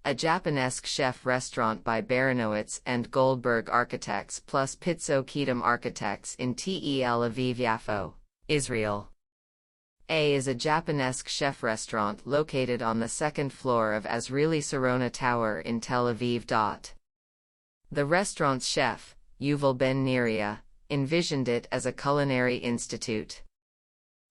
a Japonesque Chef Restaurant by Baranowitz and Goldberg Architects plus Pitsou Kedem Architects in Tel Aviv-YAFO, Israel. A is a Japonesque chef restaurant located on the second floor of Azrieli-Sarona Tower in Tel Aviv-The. The restaurant's chef, Yuval Ben-Neriah, envisioned it as a culinary institute.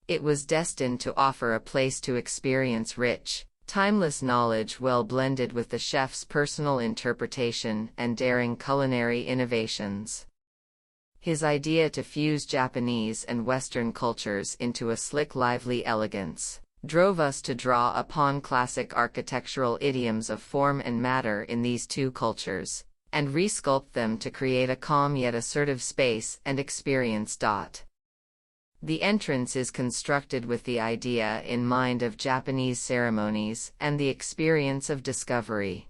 It was destined to offer a place to experience rich, timeless knowledge well blended with the chef's personal interpretation and daring culinary innovations. His idea to fuse Japanese and Western cultures into a slick, lively elegance drove us to draw upon classic architectural idioms of form and matter in these two cultures, and re-sculpt them to create a calm yet assertive space and experience. The entrance is constructed with the idea in mind of Japanese ceremonies and the experience of discovery.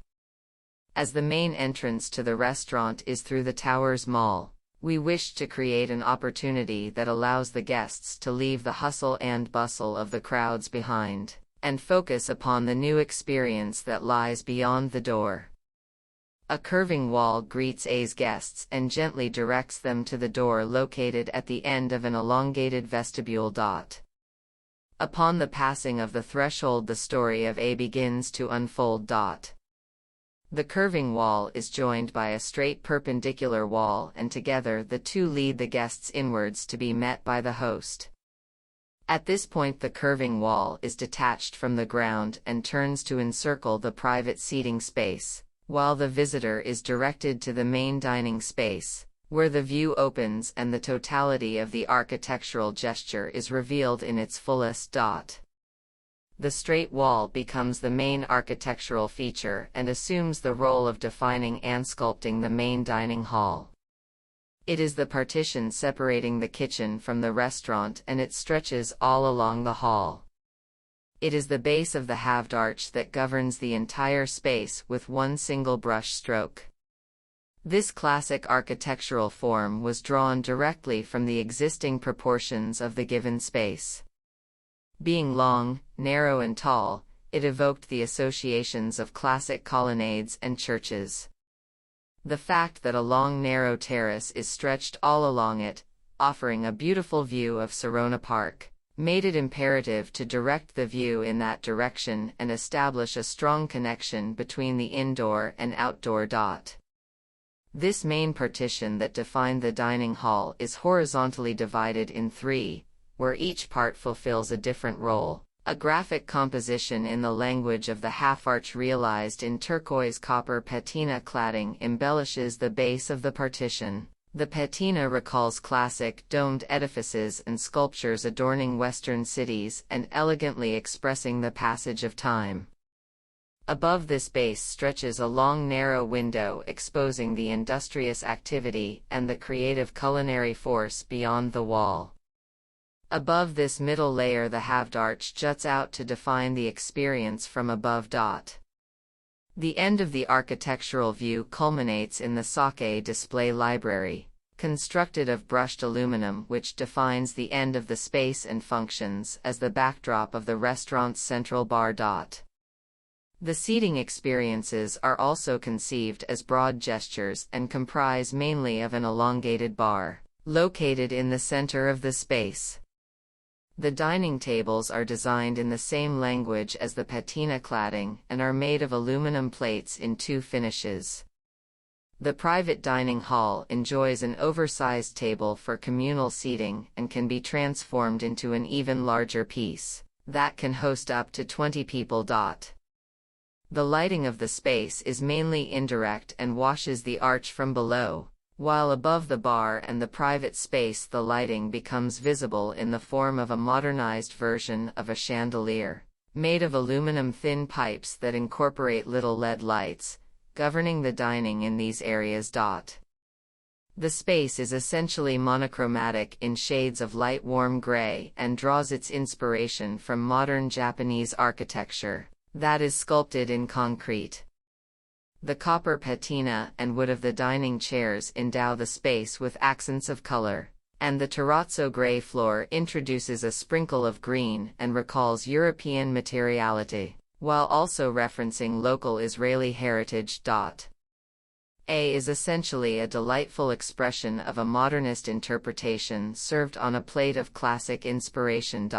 As the main entrance to the restaurant is through the tower's mall, we wished to create an opportunity that allows the guests to leave the hustle and bustle of the crowds behind, and focus upon the new experience that lies beyond the door. A curving wall greets A's guests and gently directs them to the door located at the end of an elongated vestibule. Upon the passing of the threshold, the story of A begins to unfold. The curving wall is joined by a straight perpendicular wall, and together the two lead the guests inwards to be met by the host. At this point, the curving wall is detached from the ground and turns to encircle the private seating space, while the visitor is directed to the main dining space, where the view opens and the totality of the architectural gesture is revealed in its fullest. The straight wall becomes the main architectural feature and assumes the role of defining and sculpting the main dining hall. It is the partition separating the kitchen from the restaurant, and it stretches all along the hall. It is the base of the halved arch that governs the entire space with one single brush stroke. This classic architectural form was drawn directly from the existing proportions of the given space. Being long, narrow and tall, it evoked the associations of classic colonnades and churches. The fact that a long narrow terrace is stretched all along it, offering a beautiful view of Sarona Park, made it imperative to direct the view in that direction and establish a strong connection between the indoor and outdoor. This main partition that defined the dining hall is horizontally divided in three, where each part fulfills a different role. A graphic composition in the language of the half-arch realized in turquoise copper patina cladding embellishes the base of the partition. The patina recalls classic, domed edifices and sculptures adorning Western cities and elegantly expressing the passage of time. Above this base stretches a long narrow window exposing the industrious activity and the creative culinary force beyond the wall. Above this middle layer, the halved arch juts out to define the experience from above. The end of the architectural view culminates in the sake display library, constructed of brushed aluminum, which defines the end of the space and functions as the backdrop of the restaurant's central bar. The seating experiences are also conceived as broad gestures and comprise mainly of an elongated bar, located in the center of the space. The dining tables are designed in the same language as the patina cladding and are made of aluminum plates in two finishes. The private dining hall enjoys an oversized table for communal seating and can be transformed into an even larger piece that can host up to 20 people. The lighting of the space is mainly indirect and washes the arch from below, while above the bar and the private space the lighting becomes visible in the form of a modernized version of a chandelier, made of aluminum thin pipes that incorporate little LED lights, governing the dining in these areas. The space is essentially monochromatic in shades of light warm gray and draws its inspiration from modern Japanese architecture that is sculpted in concrete. The copper patina and wood of the dining chairs endow the space with accents of color, and the terrazzo gray floor introduces a sprinkle of green and recalls European materiality. while also referencing local Israeli heritage. A is essentially a delightful expression of a modernist interpretation served on a plate of classic inspiration.